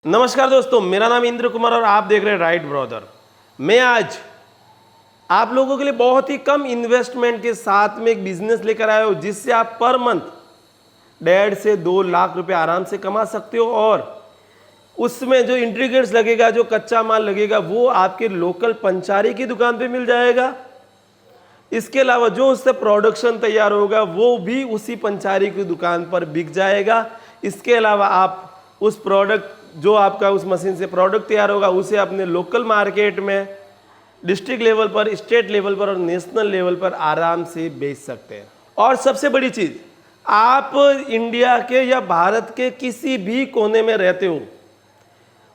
नमस्कार दोस्तों, मेरा नाम इंद्र कुमार और आप देख रहे हैं राइट ब्रदर। मैं आज आप लोगों के लिए बहुत ही कम इन्वेस्टमेंट के साथ में एक बिजनेस लेकर आया हूं, जिससे आप पर मंथ 1.5 से 2 लाख रुपए आराम से कमा सकते हो। और उसमें जो इंग्रेडिएंट्स लगेगा, जो कच्चा माल लगेगा, वो आपके लोकल पंचारी की दुकान पे मिल जाएगा। इसके अलावा जो उससे प्रोडक्शन तैयार होगा वो भी उसी पंचारी की दुकान पर बिक जाएगा। इसके अलावा आप उस प्रोडक्ट जो आपका उस मशीन से प्रोडक्ट तैयार होगा उसे अपने लोकल मार्केट में डिस्ट्रिक्ट लेवल पर, स्टेट लेवल पर और नेशनल लेवल पर आराम से बेच सकते हैं। और सबसे बड़ी चीज़, आप इंडिया के या भारत के किसी भी कोने में रहते हो,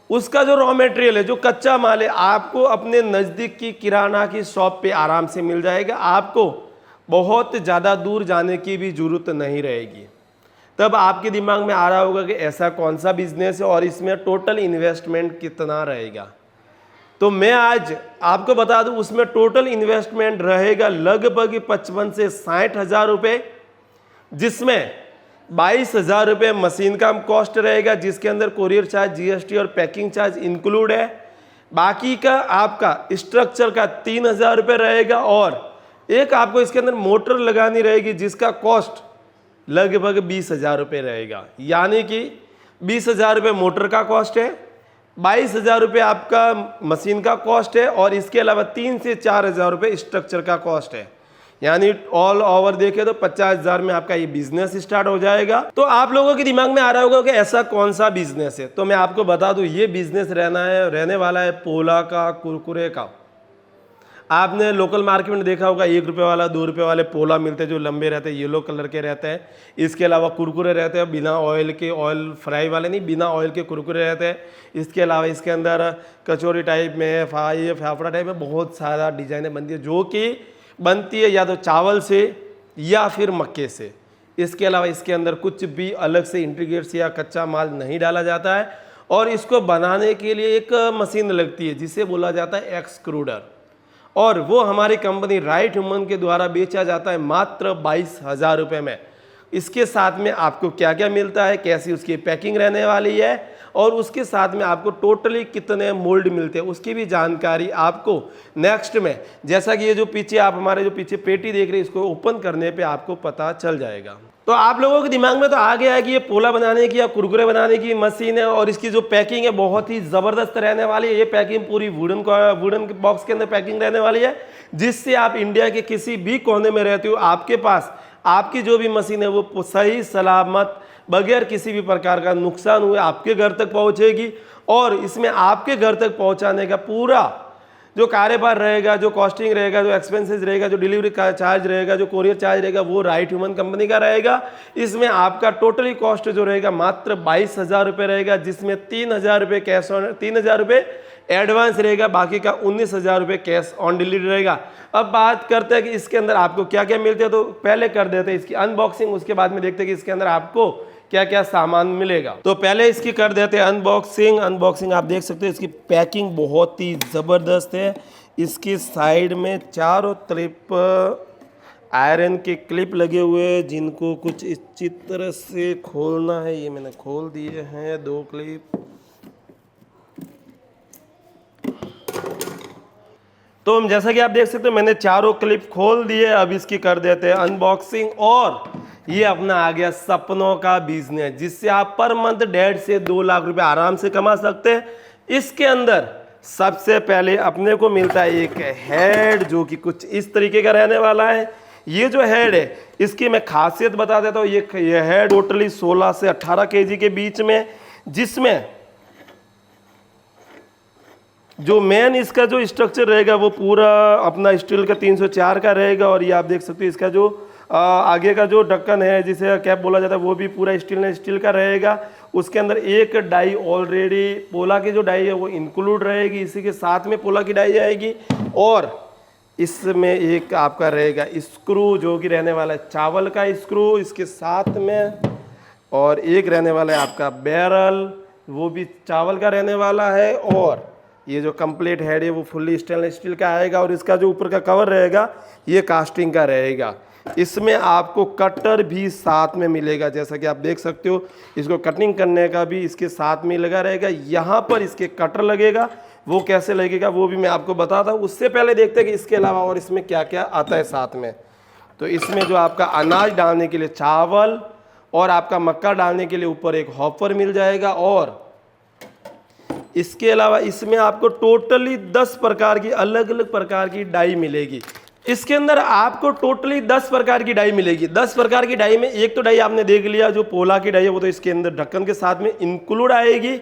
उसका जो रॉ मटेरियल है, जो कच्चा माल है, आपको अपने नज़दीक की किराना की शॉप पे आराम से मिल जाएगा। आपको बहुत ज़्यादा दूर जाने की भी ज़रूरत नहीं रहेगी। तब आपके दिमाग में आ रहा होगा कि ऐसा कौन सा बिजनेस है और इसमें टोटल इन्वेस्टमेंट कितना रहेगा। तो मैं आज आपको बता दूं, उसमें टोटल इन्वेस्टमेंट रहेगा लगभग 55 से 60 हज़ार रुपये, जिसमें 22,000 रुपये मशीन का कॉस्ट रहेगा, जिसके अंदर कोरियर चार्ज, जीएसटी और पैकिंग चार्ज इंक्लूड है। बाकी का आपका स्ट्रक्चर का 3,000 रुपये रहेगा और एक आपको इसके अंदर मोटर लगानी रहेगी, जिसका कॉस्ट लगभग 20,000 रुपये रहेगा। यानी कि 20,000 रुपये मोटर का कॉस्ट है, 22,000 रुपये आपका मशीन का कॉस्ट है और इसके अलावा 3 से 4,000 रुपये स्ट्रक्चर का कॉस्ट है। यानी ऑल ओवर देखें तो 50,000 में आपका ये बिजनेस स्टार्ट हो जाएगा। तो आप लोगों के दिमाग में आ रहा होगा कि ऐसा कौन सा बिजनेस है, तो मैं आपको बता दूं, ये बिजनेस रहने वाला है पोला का, कुरकुरे का। आपने लोकल मार्केट में देखा होगा 1 रुपये वाला, 2 रुपये वाले पोला मिलते हैं, जो लंबे रहते हैं, येलो कलर के रहते हैं। इसके अलावा कुरकुरे रहते हैं बिना ऑयल के, ऑयल फ्राई वाले नहीं, बिना ऑयल के कुरकुरे रहते हैं। इसके अलावा इसके अंदर कचौरी टाइप में, फाफड़ा टाइप में बहुत सारा डिजाइनें बनती है, जो कि बनती है या तो चावल से या फिर मक्के से। इसके अलावा इसके अंदर कुछ भी अलग से इंटीग्रेट्स या कच्चा माल नहीं डाला जाता है और इसको बनाने के लिए एक मशीन लगती है जिसे बोला जाता है एक्सक्रूडर, और वो हमारी कंपनी राइट ह्यूमन के द्वारा बेचा जाता है मात्र 22,000 रुपये में। इसके साथ में आपको क्या क्या मिलता है, कैसी उसकी पैकिंग रहने वाली है और उसके साथ में आपको टोटली कितने मोल्ड मिलते हैं, उसकी भी जानकारी आपको नेक्स्ट में, जैसा कि ये जो पीछे आप हमारे जो पीछे पेटी देख रहे हैं, इसको ओपन करने पे आपको पता चल जाएगा। तो आप लोगों के दिमाग में तो आ गया है कि ये पोला बनाने की या कुरकुरे बनाने की मशीन है और इसकी जो पैकिंग है बहुत ही ज़बरदस्त रहने वाली है। ये पैकिंग पूरी वुडन बॉक्स के अंदर पैकिंग रहने वाली है, जिससे आप इंडिया के किसी भी कोने में रहते हो, आपके पास आपकी जो भी मशीन है वो सही सलामत, बगैर किसी भी प्रकार का नुकसान हुए आपके घर तक पहुंचेगी। और इसमें आपके घर तक पहुंचाने का पूरा जो कारोबार रहेगा, जो कॉस्टिंग रहेगा, जो एक्सपेंसेस रहेगा, जो डिलीवरी का चार्ज रहेगा, जो कोरियर चार्ज रहेगा, वो राइट ह्यूमन कंपनी का रहेगा। इसमें आपका टोटली कॉस्ट जो रहेगा मात्र 22,000 रुपये रहेगा, जिसमें 3,000 रुपये कैश ऑन, 3,000 रुपये एडवांस रहेगा, बाकी का 19,000 रुपये कैश ऑन डिलीवरी रहेगा। अब बात करते हैं कि इसके अंदर आपको क्या क्या मिलते हैं, तो पहले कर देते हैं इसकी अनबॉक्सिंग, उसके बाद में देखते हैं कि इसके अंदर आपको क्या क्या सामान मिलेगा। तो पहले इसकी कर देते हैं अनबॉक्सिंग आप देख सकते हैं, इसकी पैकिंग बहुत ही ज़बरदस्त है। इसकी साइड में चारों तरफ आयरन के क्लिप लगे हुए हैं, जिनको कुछ इस तरह से खोलना है। ये मैंने खोल दिए हैं 2 क्लिप। तो जैसा कि आप देख सकते हो मैंने चारों क्लिप खोल दिए। अब इसकी कर देते हैं अनबॉक्सिंग। और ये अपना आ गया सपनों का बिजनेस, जिससे आप पर मंथ 1.5 से 2 लाख रुपए आराम से कमा सकते हैं। इसके अंदर सबसे पहले अपने को मिलता है एक हेड, जो कि कुछ इस तरीके का रहने वाला है। ये जो हेड है, इसकी मैं खासियत बता देता हूँ। ये हेड टोटली 16 से 18 केजी के बीच में, जिसमें जो मेन इसका जो स्ट्रक्चर रहेगा वो पूरा अपना स्टील का 304 का रहेगा। और ये आप देख सकते हो इसका जो आगे का जो ढक्कन है, जिसे कैप बोला जाता है, वो भी पूरा स्टील का रहेगा। उसके अंदर एक डाई ऑलरेडी पोला की जो डाई है वो इंक्लूड रहेगी, इसी के साथ में पोला की डाई आएगी। और इसमें एक आपका रहेगा स्क्रू, जो कि रहने वाला है चावल का स्क्रू इसके साथ में। और एक रहने वाला है आपका बैरल, वो भी चावल का रहने वाला है। और ये जो कंप्लीट हेड है वो फुल्ली स्टेनलेस स्टील का आएगा। और इसका जो ऊपर का कवर रहेगा ये कास्टिंग का रहेगा। इसमें आपको कटर भी साथ में मिलेगा, जैसा कि आप देख सकते हो। इसको कटिंग करने का भी इसके साथ में लगा रहेगा। यहाँ पर इसके कटर लगेगा, वो कैसे लगेगा वो भी मैं आपको बताता हूँ। उससे पहले देखते हैं कि इसके अलावा और इसमें क्या क्या आता है साथ में। तो इसमें जो आपका अनाज डालने के लिए चावल और आपका मक्का डालने के लिए ऊपर एक हॉपर मिल जाएगा, और इसके अलावा इसमें आपको टोटली 10 प्रकार की अलग अलग प्रकार की डाई मिलेगी। इसके अंदर आपको टोटली 10 प्रकार की डाई मिलेगी। 10 प्रकार की डाई में एक तो डाई आपने देख लिया जो पोला की डाई है, वो तो इसके अंदर ढक्कन के साथ में इंक्लूड आएगी।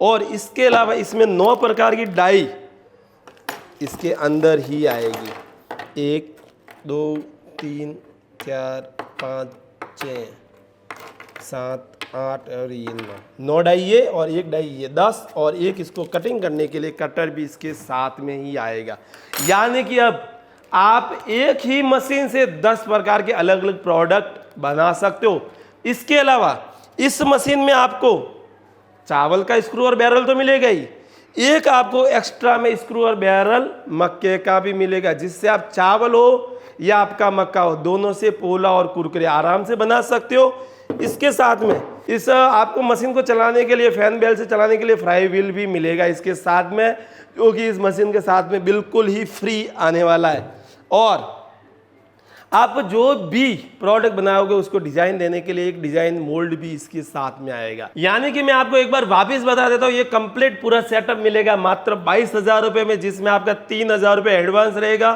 और इसके अलावा इसमें 9 प्रकार की डाई इसके अंदर ही आएगी। 1 2 3 4 5 6 7 8 और ये 9 डाई ये और एक डाई ये 10, और एक इसको कटिंग करने के लिए कटर भी इसके साथ में ही आएगा। यानी कि अब आप एक ही मशीन से 10 प्रकार के अलग अलग प्रोडक्ट बना सकते हो। इसके अलावा इस मशीन में आपको चावल का स्क्रू और बैरल तो मिलेगा ही, एक आपको एक्स्ट्रा में स्क्रू और बैरल मक्के का भी मिलेगा, जिससे आप चावल हो या आपका मक्का हो दोनों से पोला और कुरकुरे आराम से बना सकते हो। इसके साथ में इस आपको मशीन को चलाने के लिए फैन बेल से चलाने के लिए फ्राई व्हील भी मिलेगा इसके साथ में, जो कि इस मशीन के साथ में बिल्कुल ही फ्री आने वाला है। और आप जो भी प्रोडक्ट बनाओगे उसको डिजाइन देने के लिए एक डिजाइन मोल्ड भी इसके साथ में आएगा। यानी कि मैं आपको एक बार वापस बता देता हूँ, ये कंप्लीट पूरा सेटअप मिलेगा मात्र 22,000 रुपये में, जिसमें आपका 3,000 रुपये एडवांस रहेगा,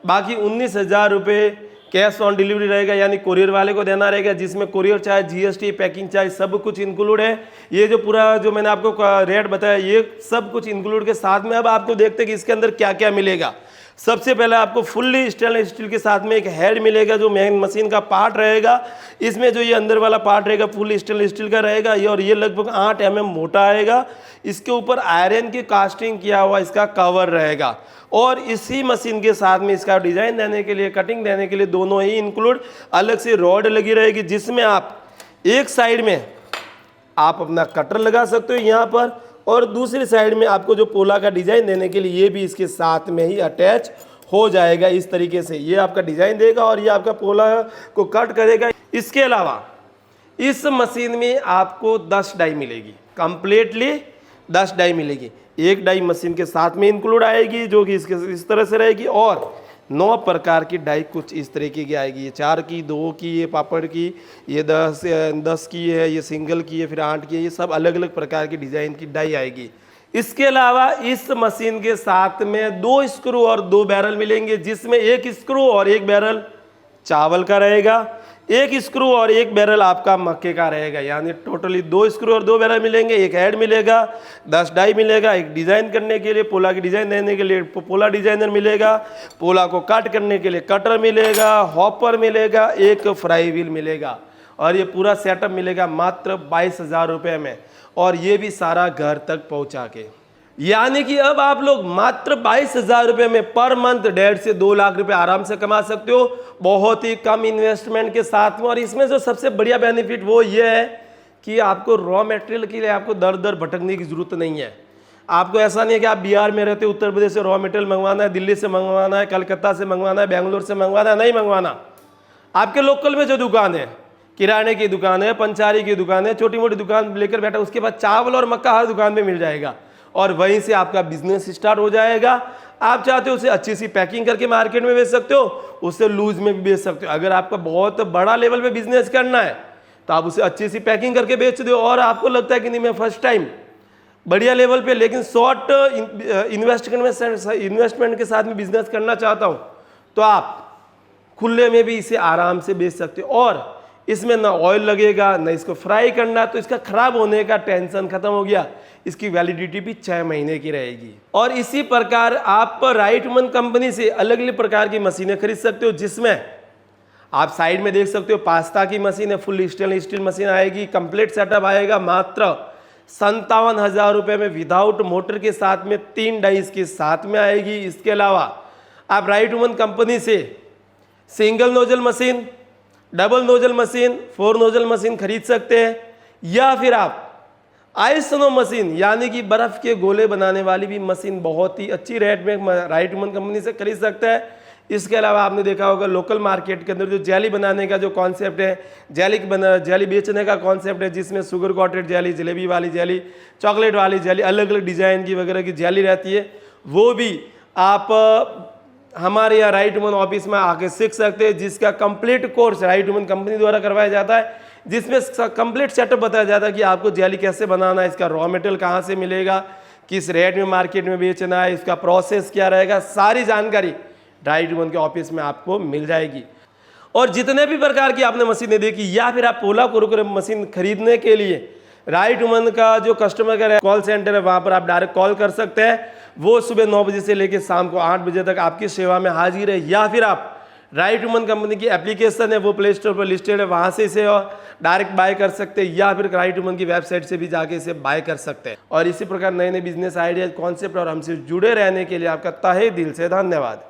बाकी 19,000 रुपये कैश ऑन डिलीवरी रहेगा, यानी कोरियर वाले को देना रहेगा, जिसमें courier charge, GST, packing charge सब कुछ इंक्लूड है। ये जो पूरा जो मैंने आपको रेट बताया ये सब कुछ इंक्लूड के साथ में अब आपको देखते हैं कि इसके अंदर क्या क्या मिलेगा। सबसे पहले आपको फुल्ली स्टेनलेस स्टील के साथ में एक हेड मिलेगा जो मेन मशीन का पार्ट रहेगा। इसमें जो ये अंदर वाला पार्ट रहेगा फुल स्टेनलेस स्टील का रहेगा ये, और ये लगभग 8 mm मोटा आएगा। इसके ऊपर आयरन की कास्टिंग किया हुआ इसका कवर रहेगा, और इसी मशीन के साथ में इसका डिजाइन देने के लिए, कटिंग देने के लिए दोनों ही इंक्लूड अलग से रॉड लगी रहेगी, जिसमें आप एक साइड में आप अपना कटर लगा सकते हो यहाँ पर, और दूसरी साइड में आपको जो पोला का डिजाइन देने के लिए ये भी इसके साथ में ही अटैच हो जाएगा। इस तरीके से ये आपका डिजाइन देगा और ये आपका पोला को कट करेगा। इसके अलावा इस मशीन में आपको 10 डाई मिलेगी, कंप्लीटली 10 डाई मिलेगी। एक डाई मशीन के साथ में इंक्लूड आएगी जो कि इस तरह से रहेगी, और 9 प्रकार की डाई कुछ इस तरीके की आएगी। ये 4 की, 2 की, ये पापड़ की, ये 10 की है, ये सिंगल की है, फिर 8 की है, ये सब अलग अलग प्रकार की डिजाइन की डाई आएगी। इसके अलावा इस मशीन के साथ में 2 स्क्रू और 2 बैरल मिलेंगे, जिसमें एक स्क्रू और एक बैरल चावल का रहेगा, एक स्क्रू और एक बैरल आपका मक्के का रहेगा। यानी टोटली 2 स्क्रू और 2 बैरल मिलेंगे, एक हेड मिलेगा, 10 डाई मिलेगा, एक डिजाइन करने के लिए पोला की डिजाइन देने के लिए पोला डिजाइनर मिलेगा, पोला को कट करने के लिए कटर मिलेगा, हॉपर मिलेगा, एक फ्राई व्हील मिलेगा, और ये पूरा सेटअप मिलेगा मात्र 22,000 रुपये में, और ये भी सारा घर तक पहुंचा के। यानी कि अब आप लोग मात्र 22,000 रुपये में पर मंथ 1.5 से 2 लाख रुपए आराम से कमा सकते हो, बहुत ही कम इन्वेस्टमेंट के साथ में। और इसमें जो सबसे बढ़िया बेनिफिट वो ये है कि आपको रॉ मटेरियल के लिए आपको दर दर भटकने की जरूरत नहीं है। आपको ऐसा नहीं है कि आप बिहार में रहते हो, उत्तर प्रदेश से रॉ मटेरियल मंगवाना है, दिल्ली से मंगवाना है, कलकत्ता से मंगवाना है, बेंगलोर से मंगवाना है, नहीं मंगवाना। आपके लोकल में जो दुकान है, किराने की दुकान है, पंचारी की दुकान है, छोटी मोटी दुकान लेकर बैठा, उसके बाद चावल और मक्का हर दुकान में मिल जाएगा, और वहीं से आपका बिजनेस स्टार्ट हो जाएगा। आप चाहते हो उसे अच्छी सी पैकिंग करके मार्केट में बेच सकते हो, उससे लूज में भी बेच सकते हो। अगर आपका बहुत बड़ा लेवल पे बिजनेस करना है तो आप उसे अच्छी सी पैकिंग करके बेच दो, और आपको लगता है कि नहीं मैं फर्स्ट टाइम बढ़िया लेवल पे लेकिन शॉर्ट इन्वेस्टमेंट के साथ में बिजनेस करना चाहता हूँ, तो आप खुले में भी इसे आराम से बेच सकते हो। और इसमें ना ऑयल लगेगा, ना इसको फ्राई करना, तो इसका खराब होने का टेंशन खत्म हो गया। इसकी वैलिडिटी भी 6 महीने की रहेगी। और इसी प्रकार आप राइटमन कंपनी से अलग अलग प्रकार की मशीनें खरीद सकते हो, जिसमें आप साइड में देख सकते हो पास्ता की मशीन है, फुल स्टेनलेस स्टील मशीन आएगी, कंप्लीट सेटअप आएगा मात्र 57,000 रुपये में, विदाउट मोटर के साथ में 3 डाइस के साथ में आएगी। इसके अलावा आप राइटमन कंपनी से single nozzle machine, double nozzle machine, 4 nozzle machine खरीद सकते हैं, या फिर आप आइस स्नो मशीन यानी कि बर्फ के गोले बनाने वाली भी मशीन बहुत ही अच्छी रेट में राइटमन कंपनी से खरीद सकते हैं। इसके अलावा आपने देखा होगा लोकल मार्केट के अंदर जो जेली बनाने का जो कॉन्सेप्ट है, जेली बेचने का कॉन्सेप्ट है, जिसमें शुगर कॉटेड जेली, जलेबी वाली जेली, चॉकलेट वाली जेली, अलग अलग डिज़ाइन की वगैरह की जेली रहती है, वो भी आप हमारे यहाँ राइट वुमन ऑफिस में आके सीख सकते हैं, जिसका complete course right woman company द्वारा करवाया जाता है, जिसमें कंप्लीट सेटअप बताया जाता है कि आपको जेली कैसे बनाना है, इसका रॉ मटेरियल कहाँ से मिलेगा, किस रेट में मार्केट में बेचना है, इसका प्रोसेस क्या रहेगा, सारी जानकारी राइट वुमन के ऑफिस में आपको मिल जाएगी। और जितने भी प्रकार की आपने मशीनें देखी या फिर आप पोला कुरकुरे मशीन खरीदने के लिए राइट वुमन का जो कस्टमर केयर कॉल सेंटर है वहाँ पर आप डायरेक्ट कॉल कर सकते हैं। वो सुबह 9 बजे से लेकर शाम को 8 बजे तक आपकी सेवा में हाजिर है। या फिर आप राइट वुमन कंपनी की एप्लीकेशन है, वो प्ले स्टोर पर लिस्टेड है, वहाँ से इसे डायरेक्ट बाय कर सकते हैं, या फिर राइट वुमन की वेबसाइट से भी जाके इसे बाय कर सकते हैं। और इसी प्रकार नए नए बिजनेस आइडिया, कॉन्सेप्ट और हमसे जुड़े रहने के लिए आपका तहे दिल से धन्यवाद।